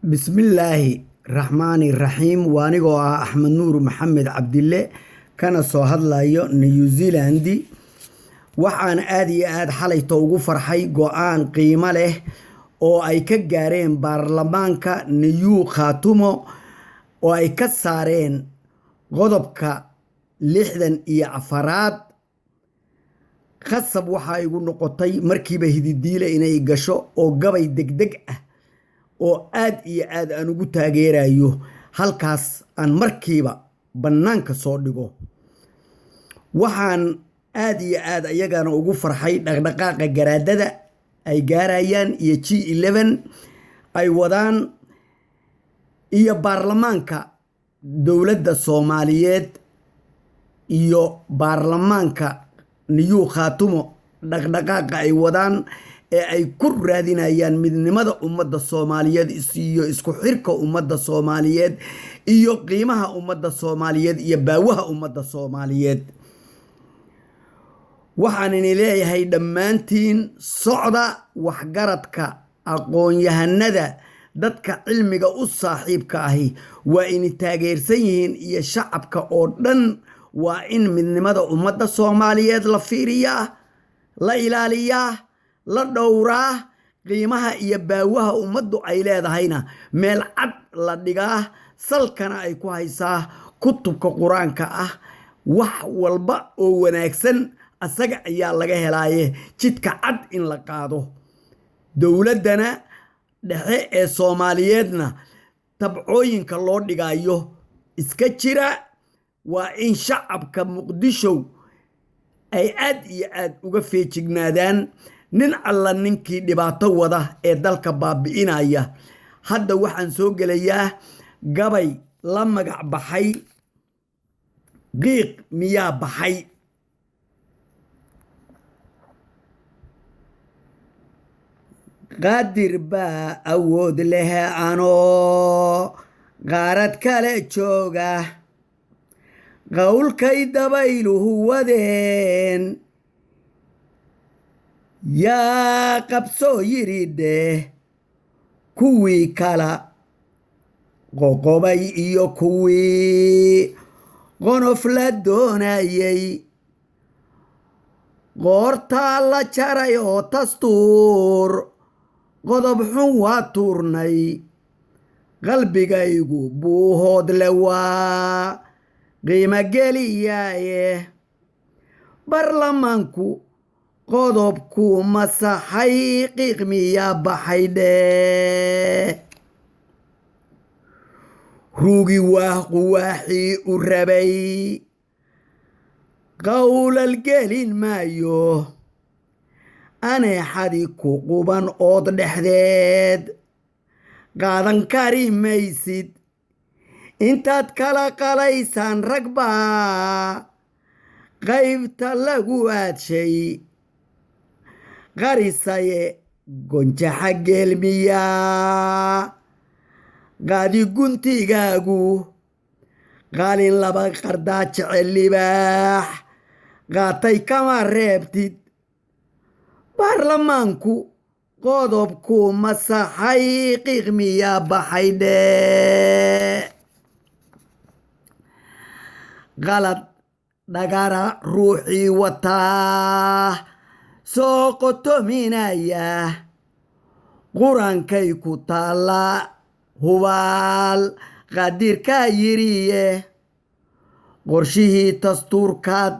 بسم الله الرحمن الرحيم وانيغو أحمد نور محمد عبد الله كان سو هادلايو نيوزيلاندي waxaan aad iyo aad xalayto ugu farxay go'aan qiimo leh oo ay ka gaareen baarlamaanka New Khartoum oo ay ka saareen qodobka 64aad khasab waxa igu noqotay markiiba hididiile inay gasho oo gabay degdeg ah oo aad iyo aad aan ugu taageerayo halkaas aan markiiba banaanka soo dhigo waxaan aad iyo aad ayagana ugu farxay dhaqdhaqaaqa garaadada ay gaarayaan iyo G11 ay wadaan iyo baarlamaanka dawladda Soomaaliyeed iyo baarlamaanka New Khartoum dhaqdhaqaaqa ay wadaan ee ay ku raadinayaan midnimada ummadda Soomaaliyeed iyo isku xirka ummadda Soomaaliyeed iyo qiimaha ummadda Soomaaliyeed iyo baawaha ummadda Soomaaliyeed waxaan leeyahay dhammaantiin socda waxgaradka aqoon-yahanada dadka cilmiga u saaxiibka ahi waa in taageersan yihiin iyo shacabka oo dhan waa in midnimada ummadda Soomaaliyeed la fiiriyaa la ilaaliyaa la dhowraa qiimaha iyo baawaha ummaddu ay leedahayna meel cad la dhigaa salkana ay ku haysaa kutubka quraanka ah wax walba oo wanaagsan asaga ayaa laga helaaye jidka cad in la qaado dawladana dhexe ee Soomaaliyeedna tabcooyinka loo dhigayo iska jira waa in shacabka Muqdisho ay aad iyo aad uga feejignaadaan nin alla ninkii dhibaato wada ee dalka baabi'inaya hadda waxaan soo gelayaa gabay la magac baxay qiiq miyaa baxay qaadir baa awood leh anoo qaarad kale jooga qowlkay dabayluhu wadeen yaa qabsoo yiridhe kuwii kala qoqobay iyo kuwii qonof la doonayay qoortaa la jaray oo dastuur qodob xun waa tuurnay qalbigaygu buuhood le waa qiimo geliyaaye baarlamaanku qodobku masaxay qiiq miyaa baxay dheh ruugi waa quwaaxii u rabay qowlal gelin maayo aneexadi ku quban ood dhexdeed qaadan kari maysid intaad kala qalaysaan rag baa qaybta lagu aadshay qarisaye gonjaxa geelmiyaa qaadi guntigaagu qaalin laba qardaa jecel libaax qaatay kama reebtid baarlamaanku qodobku masaxay qiiq miyaa baxay dheh qalad dhagara ruuxii wataa soo qotominaya quraankay ku taalla hubaal qaadirkaa yiriye qorshihii dastuurkaad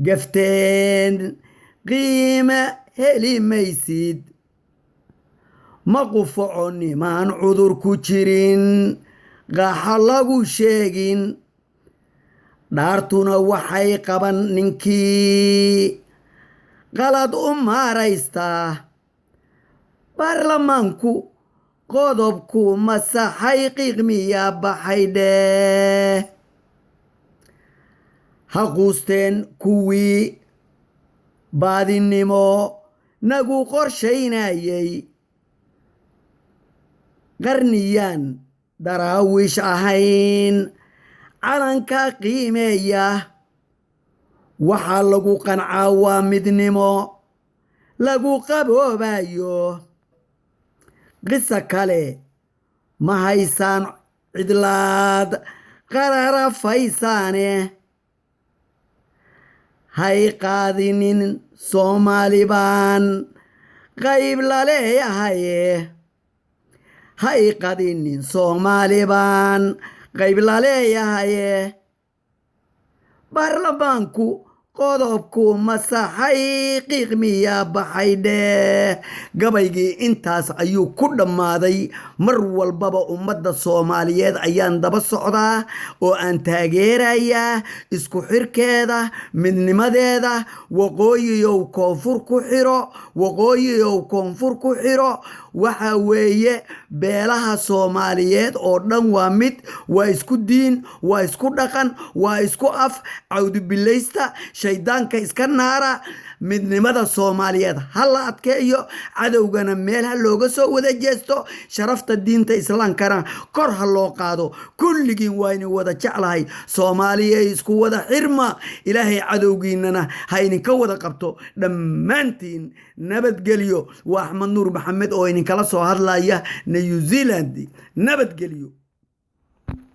gafteen qiima heli maysid ma qufaco nimaan cudur ku jirin qaaxa lagu sheegin dhaartuna waxay qaban ninkii qalad u maaraystaa baarlamaanku qodobku masaxay qiiq miyaa baxay dheh ha quusteen kuwii baadinimo nagu qorshaynayay qarniyaan daraawiish ahayn calanka qiimeeya waxaa lagu qancaa waa midnimo lagu qaboobayo قصة كالي ma haysaan cidlaad qararafaysaane hay qaadinin soomaali baan qayb la leeyahaye hay qadinin soomaali baan qayb la leeyahaye baarlamaanku qodobku masaxay qiiqmiya baxay dheh gabaygii intaas ayuu ku dhammaaday mar walbaba ummadda soomaaliyeed ayaan daba socdaa oo aan taageerayaa isku xirkeeda midnimadeeda waqooyiyow koonfur ku xiro waqooyiyow koonfur ku xiro waxa weeye beelaha soomaaliyeed oo dhan waa mid waa isku diin waa isku dhaqan waa isku af cawdubilaysta shaydaanka iska naara midnimada soomaaliyeed ha la adkeeyo cadowgana meel ha looga soo wada jeesto sharafta diinta islaamkana kor ha loo qaado kulligiin waa idin wada jeclahay soomaaliyey isku wada xirma ilaahay cadowgiinana ha idinka wada qabto dhammaantiin nabadgelyo waa axmed nuur maxamed oo idinkala soo hadlaya new zealand nabadgelyo